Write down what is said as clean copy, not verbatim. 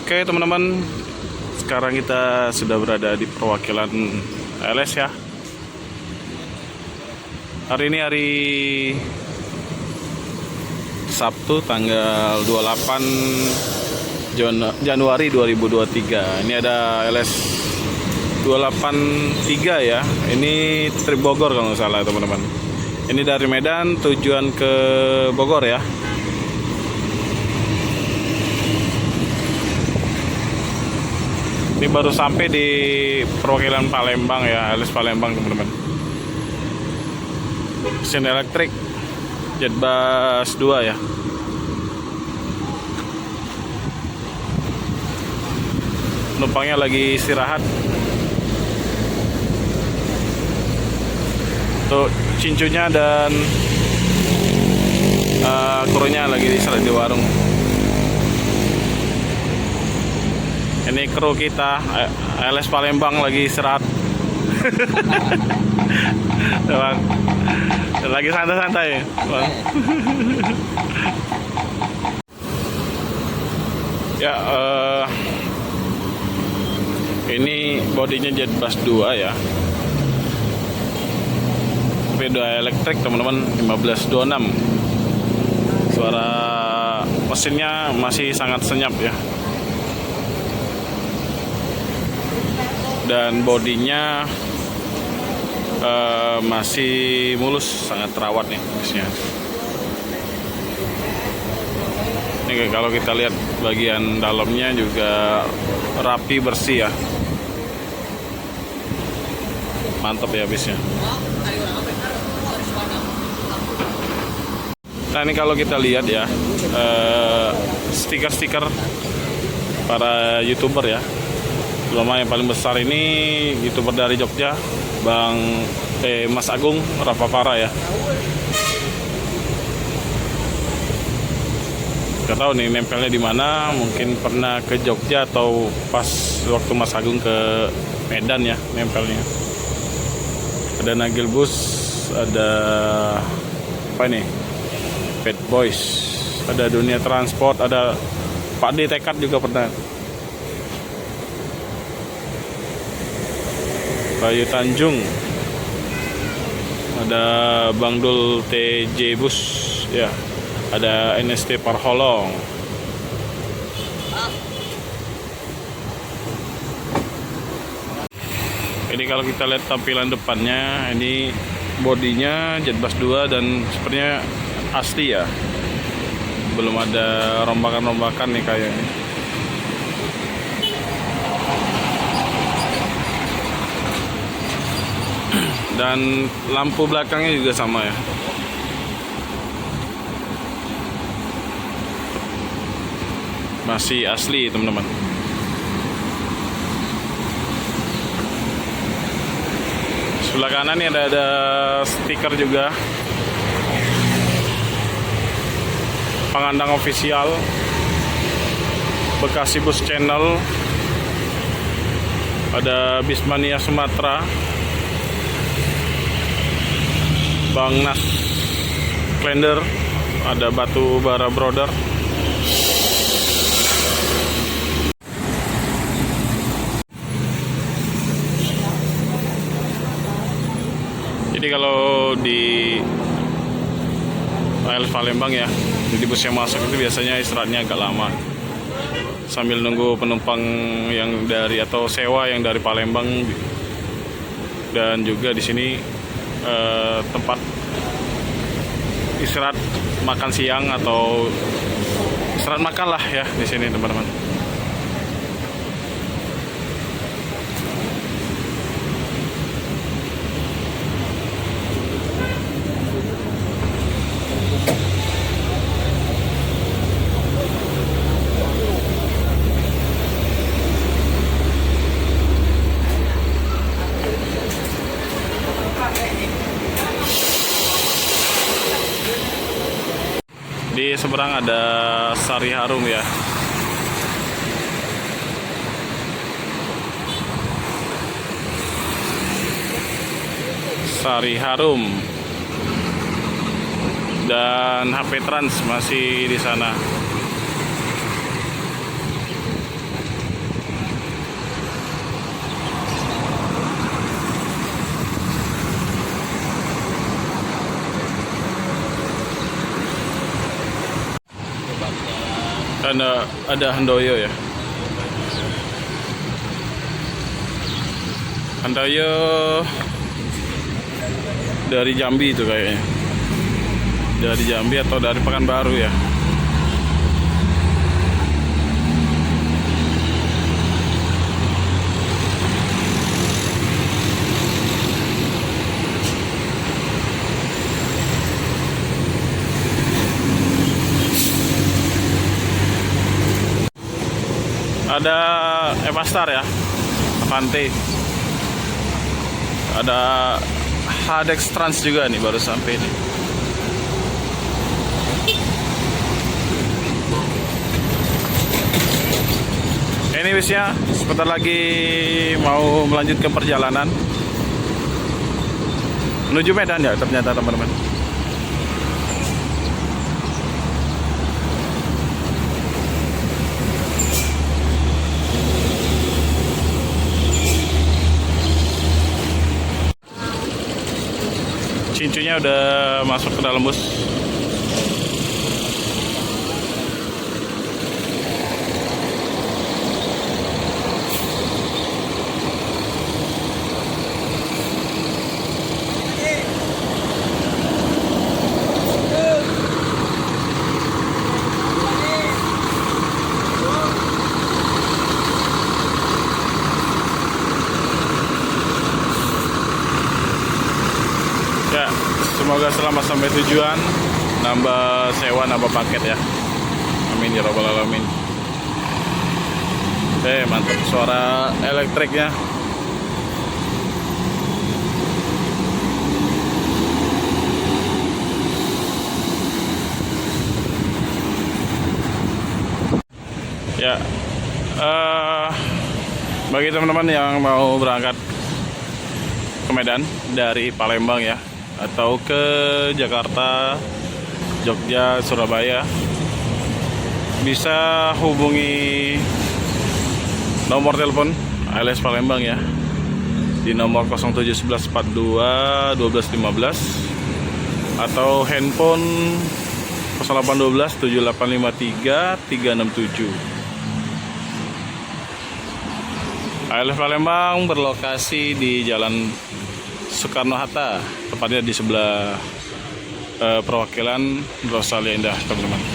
Oke teman-teman, sekarang kita sudah berada di perwakilan LS ya. Hari ini hari Sabtu tanggal 28 Januari 2023. Ini ada LS 283 ya. Ini trip Bogor kalau nggak salah teman-teman. Ini dari Medan tujuan ke Bogor ya. Ini baru sampai di perwakilan Palembang ya, LS Palembang teman-teman. Mesin elektrik Jetbus 2 ya. Penumpangnya lagi istirahat. Tuh cincunya dan krunya lagi istirahat di warung. Ini kru kita LS Palembang lagi istirahat. Lagi santai-santai Bang. Ya ini bodinya Jetbus 2 ya, V2 elektrik teman-teman, 1526. Suara mesinnya masih sangat senyap ya. Dan bodinya masih mulus, sangat terawat nih bisnya. Ini kalau kita lihat bagian dalamnya juga rapi, bersih ya. Mantap ya bisnya. Nah ini kalau kita lihat ya, stiker-stiker para YouTuber ya. Terutama yang paling besar ini YouTuber dari Jogja, Mas Agung Rapapara ya. Gak tahu nih nempelnya di mana, mungkin pernah ke Jogja atau pas waktu Mas Agung ke Medan ya nempelnya. Ada Nagil Bus, ada apa ini? Pet Boys, ada Dunia Transport, ada Pak D Tekad juga pernah. Bayu Tanjung, ada Bang Dul TJ Bus ya, ada NST Parholong. Ini kalau kita lihat tampilan depannya, ini bodinya Jetbus 2 dan sepertinya asli ya, belum ada rombakan-rombakan nih kayaknya. Dan lampu belakangnya juga sama ya. Masih asli teman-teman. Sebelah kanan ini ada stiker juga. Pengandang official Bekasi Bus Channel. Ada Bismania Sumatera, Bang Nas Klender, ada Batu Bara Brother. Jadi kalau di LS Palembang ya, di bus yang masuk itu biasanya istirahatnya agak lama sambil nunggu penumpang yang dari atau sewa yang dari Palembang. Dan juga di sini tempat istirahat makan siang atau istirahat makan lah ya di sini teman-teman. Di seberang ada Sari Harum ya. Sari Harum. Dan HP Trans masih di sana. Ada Handoyo ya. Handoyo dari Jambi itu kayaknya. Dari Jambi atau dari Pekanbaru ya. Ada Evastar ya, Avante. Ada Hadex Trans juga nih, baru sampai nih. Ini bisnya sebentar lagi mau melanjutkan perjalanan menuju Medan ya ternyata teman-teman. Cincunya udah masuk ke dalam bus. Ya, semoga selamat sampai tujuan, nambah sewa, nambah paket ya. Amin ya robbal alamin. Mantap suara elektriknya. Ya, bagi teman-teman yang mau berangkat ke Medan dari Palembang ya, atau ke Jakarta, Jogja, Surabaya, bisa hubungi nomor telepon ALS Palembang ya, di nomor 071142 1215 atau handphone 0812 7853 367. ALS Palembang berlokasi di Jalan Soekarno-Hatta, tepatnya di sebelah perwakilan Rosalia Indah, teman-teman.